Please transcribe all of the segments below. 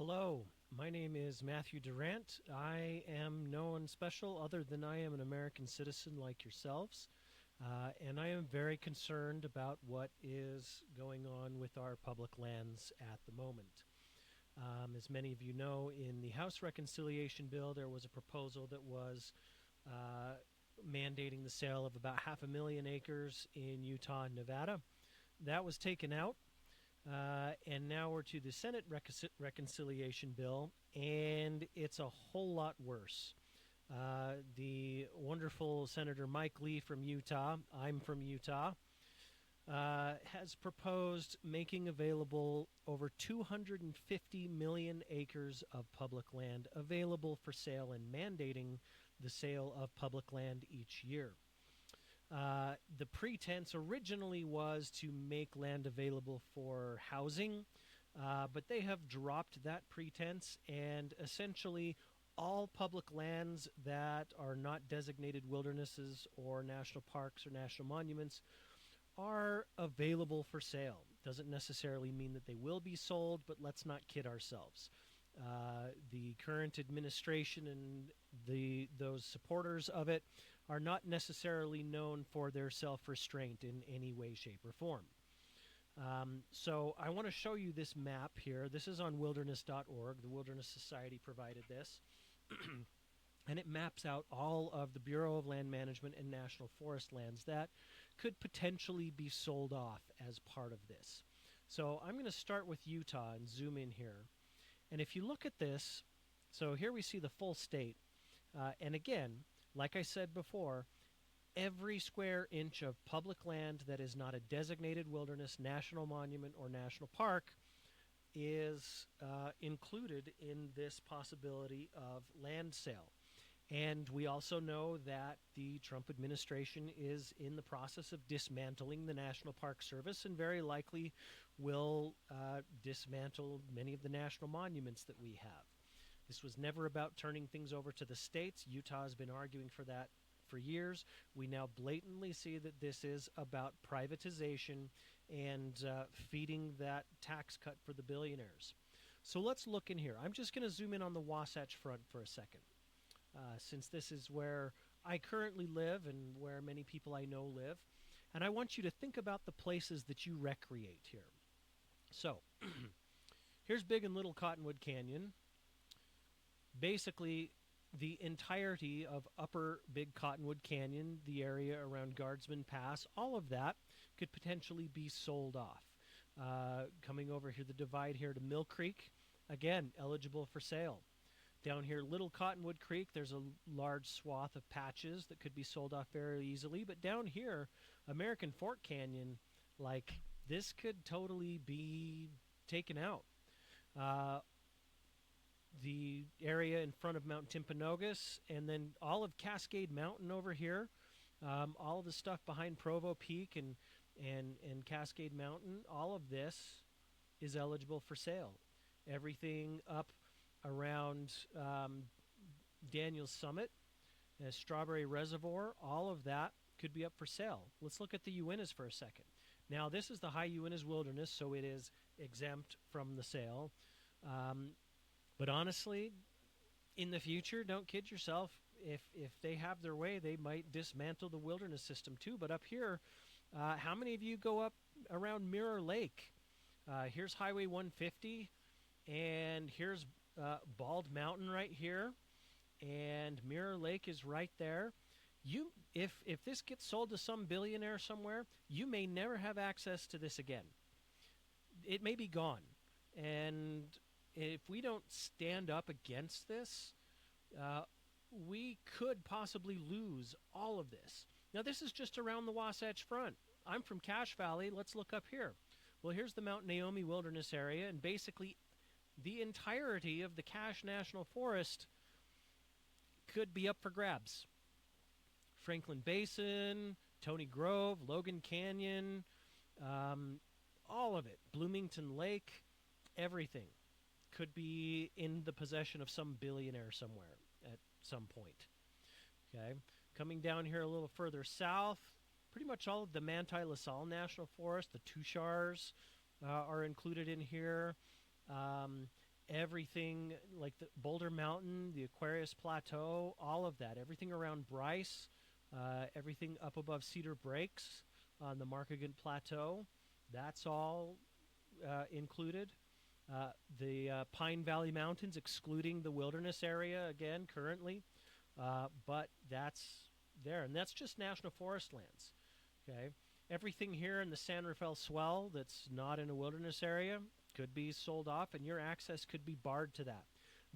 Hello, my name is Matthew Durant. I am no one special other than I am an American citizen like yourselves, and I am very concerned about what is going on with our public lands at the moment. As many of you know, in the House Reconciliation Bill, there was a proposal that was uh, mandating the sale of about 500,000 acres in Utah and Nevada. That was taken out, and now we're to the Senate reconciliation bill, and it's a whole lot worse. The wonderful Senator Mike Lee from Utah, I'm from Utah, has proposed making available over 250 million acres of public land available for sale and mandating the sale of public land each year. The pretense originally was to make land available for housing, but they have dropped that pretense, and essentially all public lands that are not designated wildernesses or national parks or national monuments are available for sale. Doesn't necessarily mean that they will be sold, but let's not kid ourselves. The current administration and those supporters of it are not necessarily known for their self-restraint in any way, shape, or form. So I want to show you this map here. This is on wilderness.org. The Wilderness Society provided this. And it maps out all of the Bureau of Land Management and National Forest lands that could potentially be sold off as part of this. So I'm going to start with Utah and zoom in here. And if you look at this, so here we see the full state. And again, like I said before, every square inch of public land that is not a designated wilderness, national monument, or national park is included in this possibility of land sale. And we also know that the Trump administration is in the process of dismantling the National Park Service and very likely will dismantle many of the national monuments that we have. This was never about turning things over to the states. Utah has been arguing for that for years. We now blatantly see that this is about privatization and feeding that tax cut for the billionaires. So let's look in here. I'm just going to zoom in on the Wasatch Front for a second. Since this is where I currently live and where many people I know live. And I want you to think about the places that you recreate here. So, here's Big and Little Cottonwood Canyon. Basically, the entirety of Upper Big Cottonwood Canyon, the area around Guardsman Pass, all of that could potentially be sold off. Coming over here, the divide here to Mill Creek, again, eligible for sale. Down here, Little Cottonwood Creek, there's a large swath of patches that could be sold off very easily. But down here, American Fork Canyon, like, this could totally be taken out. The area in front of Mount Timpanogos, and then all of Cascade Mountain over here, all of the stuff behind Provo Peak and Cascade Mountain, all of this is eligible for sale. Everything up around Daniels Summit, Strawberry Reservoir, all of that could be up for sale. Let's look at the Uintas for a second. Now, this is the High Uintas Wilderness, so it is exempt from the sale. But honestly, in the future, don't kid yourself. If they have their way, they might dismantle the wilderness system too. But up here, how many of you go up around Mirror Lake? Here's Highway 150, and here's Bald Mountain right here, and Mirror Lake is right there. If this gets sold to some billionaire somewhere, you may never have access to this again. It may be gone, and if we don't stand up against this, we could possibly lose all of this. Now, this is just around the Wasatch Front. I'm from Cache Valley. Let's look up here. Well, here's the Mount Naomi Wilderness Area, and basically the entirety of the Cache National Forest could be up for grabs. Franklin Basin, Tony Grove, Logan Canyon, all of it. Bloomington Lake, everything could be in the possession of some billionaire somewhere at some point. Okay, coming down here a little further south, pretty much all of the Manti-La Sal National Forest, the Tushars are included in here. everything like the Boulder Mountain, the Aquarius Plateau, all of that, everything around Bryce, everything up above Cedar Breaks on the Markagunt Plateau, that's all included. The Pine Valley Mountains, excluding the wilderness area again currently, but that's there, and that's just national forest lands. Okay, everything here in the San Rafael Swell that's not in a wilderness area could be sold off, and your access could be barred to that.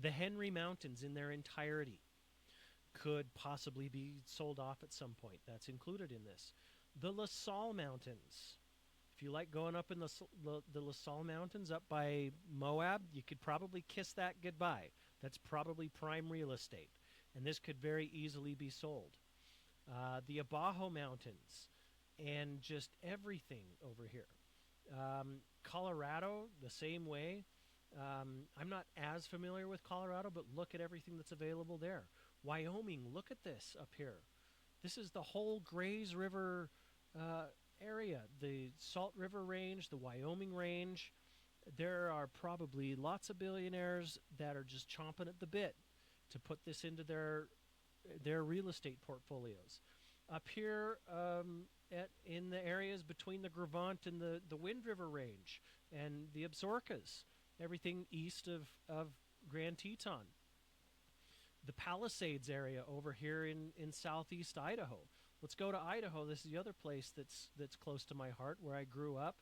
The Henry Mountains in their entirety could possibly be sold off at some point. That's included in this. The La Salle Mountains. If you like going up in the La Salle Mountains up by Moab, you could probably kiss that goodbye. That's probably prime real estate, and this could very easily be sold. The Abajo Mountains and just everything over here. Colorado, the same way. I'm not as familiar with Colorado, but look at everything that's available there. Wyoming, look at this up here. This is the whole Grays River area, the Salt River Range, the Wyoming Range. There are probably lots of billionaires that are just chomping at the bit to put this into their real estate portfolios. Up here in the areas between the Gravant and the Wind River Range and the Absarokas, everything east of Grand Teton. The Palisades area over here in southeast Idaho. Let's go to Idaho. This is the other place that's close to my heart, where I grew up.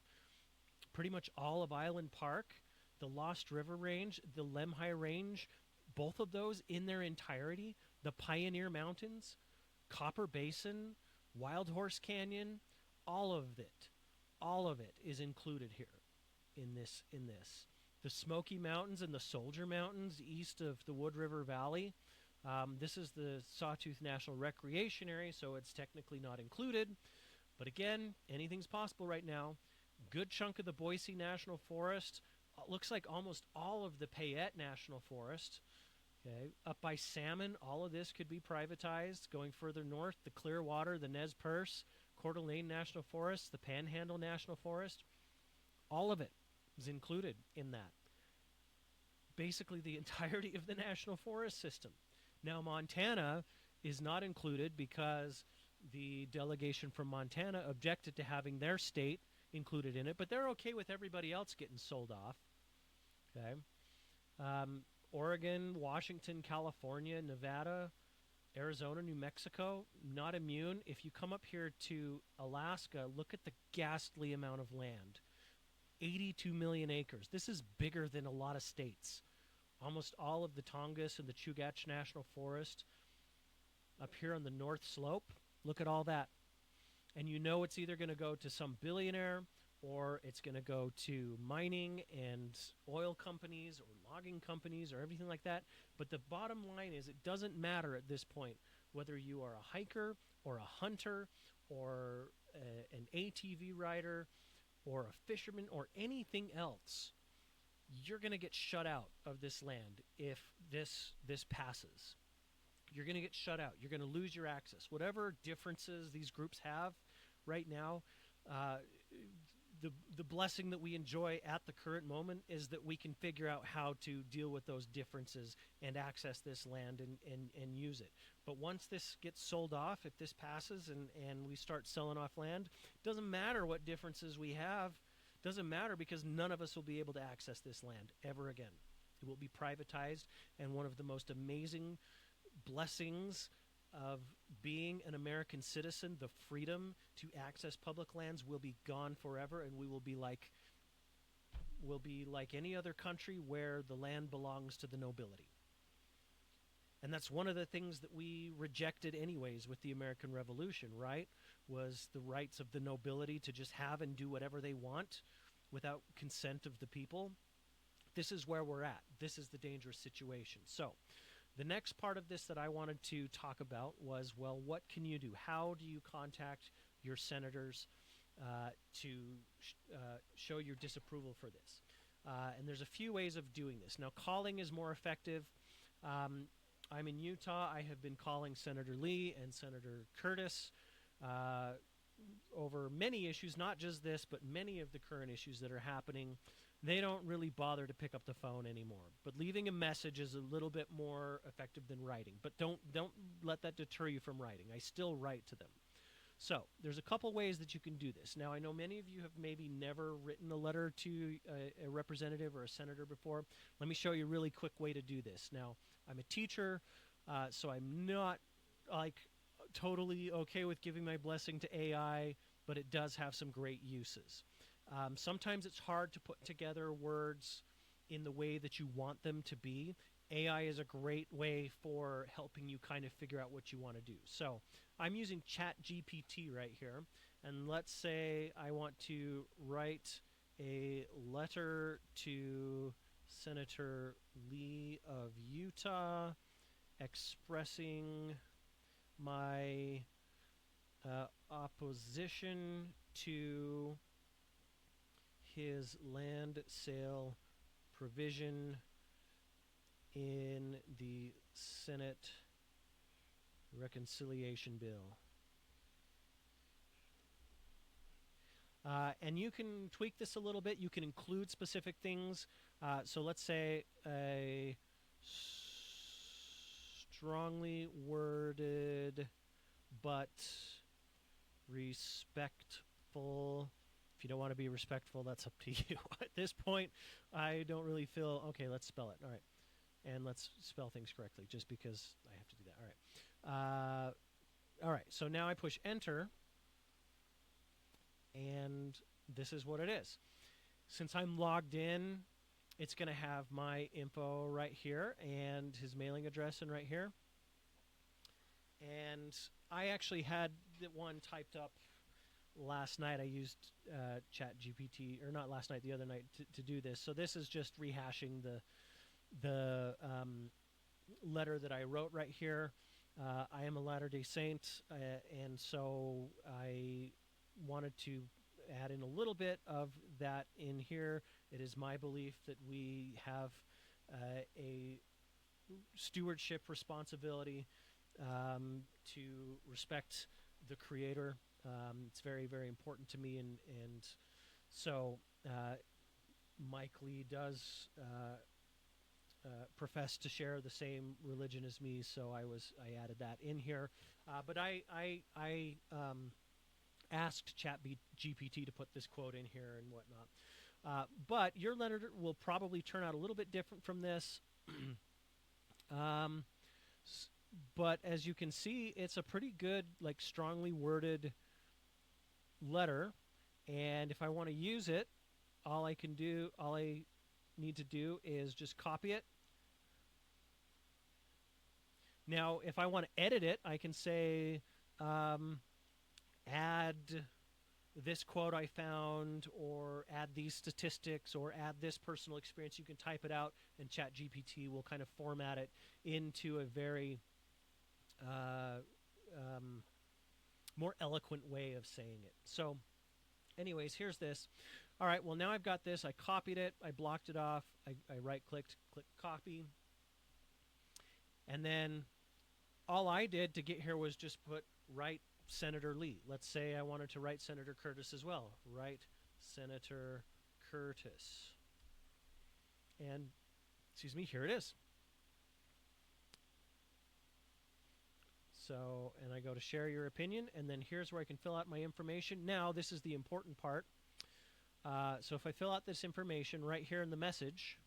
Pretty much all of Island Park, the Lost River Range, the Lemhi Range, both of those in their entirety, the Pioneer Mountains, Copper Basin, Wild Horse Canyon, all of it is included here in this. The Smoky Mountains and the Soldier Mountains east of the Wood River Valley. This is the Sawtooth National Recreation Area, so it's technically not included. But again, anything's possible right now. Good chunk of the Boise National Forest. Looks like almost all of the Payette National Forest. Okay, up by Salmon, all of this could be privatized. Going further north, the Clearwater, the Nez Perce, Coeur d'Alene National Forest, the Panhandle National Forest, all of it is included in that. Basically the entirety of the National Forest System. Now Montana is not included because the delegation from Montana objected to having their state included in it, but they're okay with everybody else getting sold off. Okay. Oregon, Washington, California, Nevada, Arizona, New Mexico, not immune. If you come up here to Alaska, look at the ghastly amount of land. 82 million acres. This is bigger than a lot of states. Almost all of the Tongass and the Chugach National Forest up here on the North Slope. Look at all that. And you know it's either going to go to some billionaire or it's going to go to mining and oil companies or logging companies or everything like that. But the bottom line is it doesn't matter at this point whether you are a hiker or a hunter or an ATV rider or a fisherman or anything else. You're going to get shut out of this land if this passes. You're going to get shut out. You're going to lose your access. Whatever differences these groups have right now, the blessing that we enjoy at the current moment is that we can figure out how to deal with those differences and access this land and use it. But once this gets sold off, if this passes and we start selling off land, doesn't matter what differences we have, doesn't matter because none of us will be able to access this land ever again. It will be privatized, and one of the most amazing blessings of being an American citizen, the freedom to access public lands, will be gone forever, and we will be like any other country where the land belongs to the nobility. And that's one of the things that we rejected anyways with the American Revolution, right? Was the rights of the nobility to just have and do whatever they want without consent of the people. This is where we're at. This is the dangerous situation. So the next part of this that I wanted to talk about was, well, what can you do? How do you contact your senators to show your disapproval for this? And there's a few ways of doing this. Now, calling is more effective. I'm in Utah. I have been calling Senator Lee and Senator Curtis over many issues, not just this, but many of the current issues that are happening they don't really bother to pick up the phone anymore. But leaving a message is a little bit more effective than writing. But don't let that deter you from writing. I still write to them. So there's a couple ways that you can do this. Now, I know many of you have maybe never written a letter to a representative or a senator before. Let me show you a really quick way to do this. Now, I'm a teacher, so I'm not like totally okay with giving my blessing to AI, but it does have some great uses. Sometimes it's hard to put together words in the way that you want them to be. AI is a great way for helping you kind of figure out what you want to do. So I'm using ChatGPT right here, and let's say I want to write a letter to Senator Lee of Utah expressing my opposition to his land sale provision in the Senate reconciliation bill. And you can tweak this a little bit. You can include specific things. So let's say a strongly worded but respectful. If you don't want to be respectful, that's up to you. At this point, I don't really feel, okay, let's spell it. All right. And let's spell things correctly just because I have to do that. All right. All right. So now I push enter. And this is what it is. Since I'm logged in, it's going to have my info right here and his mailing address and right here. And I actually had one typed up last night. I used ChatGPT, or not last night, the other night to do this. So this is just rehashing the letter that I wrote right here. I am a Latter-day Saint, and so I wanted to add in a little bit of that in here. It is my belief that we have a stewardship responsibility to respect the Creator. It's very, very important to me, and so Mike Lee does profess to share the same religion as me, so I added that in here. But I asked ChatGPT to put this quote in here and whatnot. But your letter will probably turn out a little bit different from this. But as you can see, it's a pretty good, like, strongly worded letter. And if I want to use it, all I need to do is just copy it. Now, if I want to edit it, I can say, add this quote I found, or add these statistics, or add this personal experience. You can type it out, and ChatGPT will kind of format it into a very more eloquent way of saying it. So anyways, here's this. All right, well, now I've got this. I copied it. I blocked it off. I right-clicked, click copy. And then all I did to get here was just put write Senator Lee. Let's say I wanted to write Senator Curtis as well. Write Senator Curtis. And, excuse me, here it is. So, and I go to share your opinion, and then here's where I can fill out my information. Now, this is the important part. So if I fill out this information right here in the message,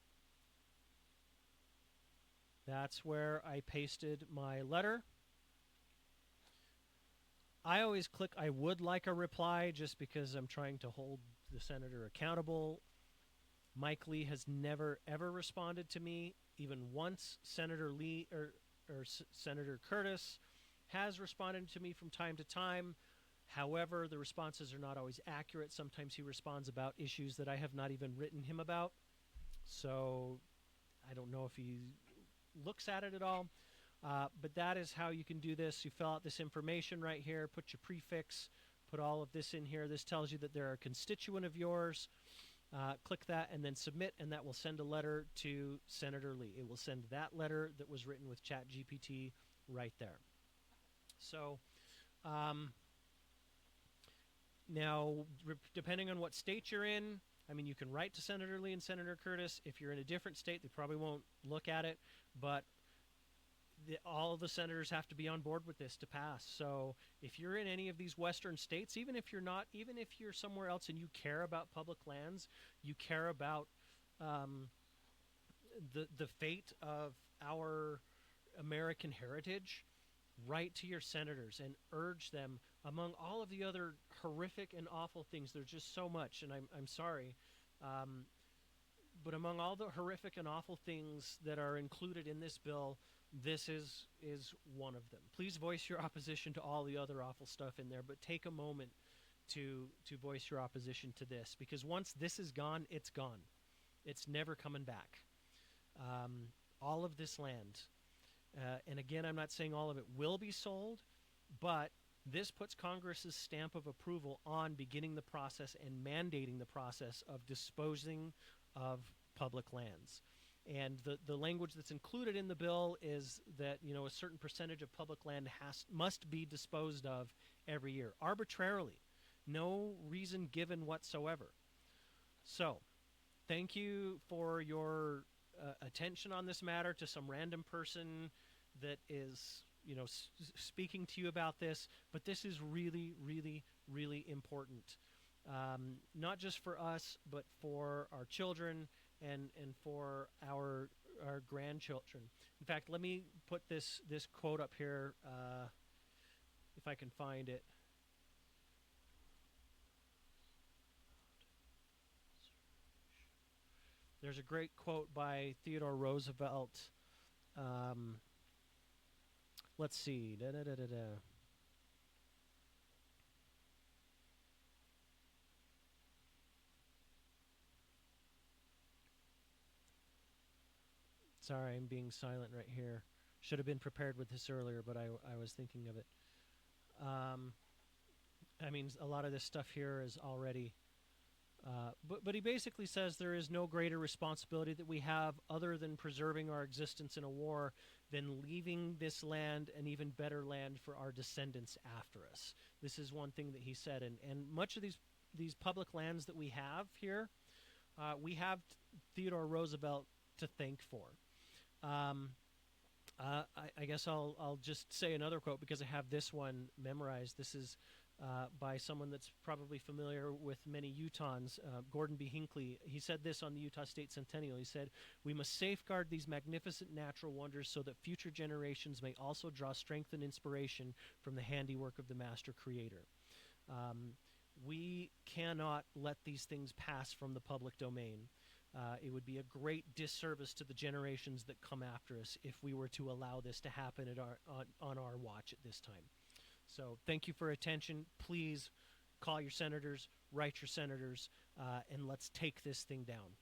that's where I pasted my letter. I always click I would like a reply just because I'm trying to hold the senator accountable. Mike Lee has never, ever responded to me. Even once, Senator Lee or Senator Curtis has responded to me from time to time. However, the responses are not always accurate. Sometimes he responds about issues that I have not even written him about. So I don't know if he looks at it at all. But that is how you can do this. You fill out this information right here, put your prefix, put all of this in here. This tells you that they're a constituent of yours. Click that and then submit, and that will send a letter to Senator Lee. It will send that letter that was written with ChatGPT right there. So now, depending on what state you're in, I mean, you can write to Senator Lee and Senator Curtis. If you're in a different state, they probably won't look at it, but all of the senators have to be on board with this to pass. So if you're in any of these western states, even if you're not, even if you're somewhere else and you care about public lands, you care about the fate of our American heritage, write to your senators and urge them. Among all of the other horrific and awful things, there's just so much, and I'm sorry, but among all the horrific and awful things that are included in this bill, this is one of them. Please voice your opposition to all the other awful stuff in there, but take a moment to voice your opposition to this, because once this is gone, it's gone. It's never coming back. All of this land, and again, I'm not saying all of it will be sold, but this puts Congress's stamp of approval on beginning the process and mandating the process of disposing of public lands. And the language that's included in the bill is that, you know, a certain percentage of public land must be disposed of every year, arbitrarily, no reason given whatsoever. So, thank you for your attention on this matter to some random person that is, you know, speaking to you about this. But this is really, really, really important, not just for us, but for our children and for our grandchildren. In fact, let me put this quote up here, if I can find it. There's a great quote by Theodore Roosevelt. Let's see. Sorry, I'm being silent right here. Should have been prepared with this earlier, but I was thinking of it. I mean, a lot of this stuff here is already... But he basically says there is no greater responsibility that we have other than preserving our existence in a war than leaving this land an even better land for our descendants after us. This is one thing that he said. And much of these public lands that we have here, we have Theodore Roosevelt to thank for. I guess I'll just say another quote because I have this one memorized. This is by someone that's probably familiar with many Utahns, Gordon B. Hinckley. He said this on the Utah State Centennial. He said, "We must safeguard these magnificent natural wonders so that future generations may also draw strength and inspiration from the handiwork of the Master Creator." We cannot let these things pass from the public domain. It would be a great disservice to the generations that come after us if we were to allow this to happen on our watch at this time. So thank you for attention. Please call your senators, write your senators, and let's take this thing down.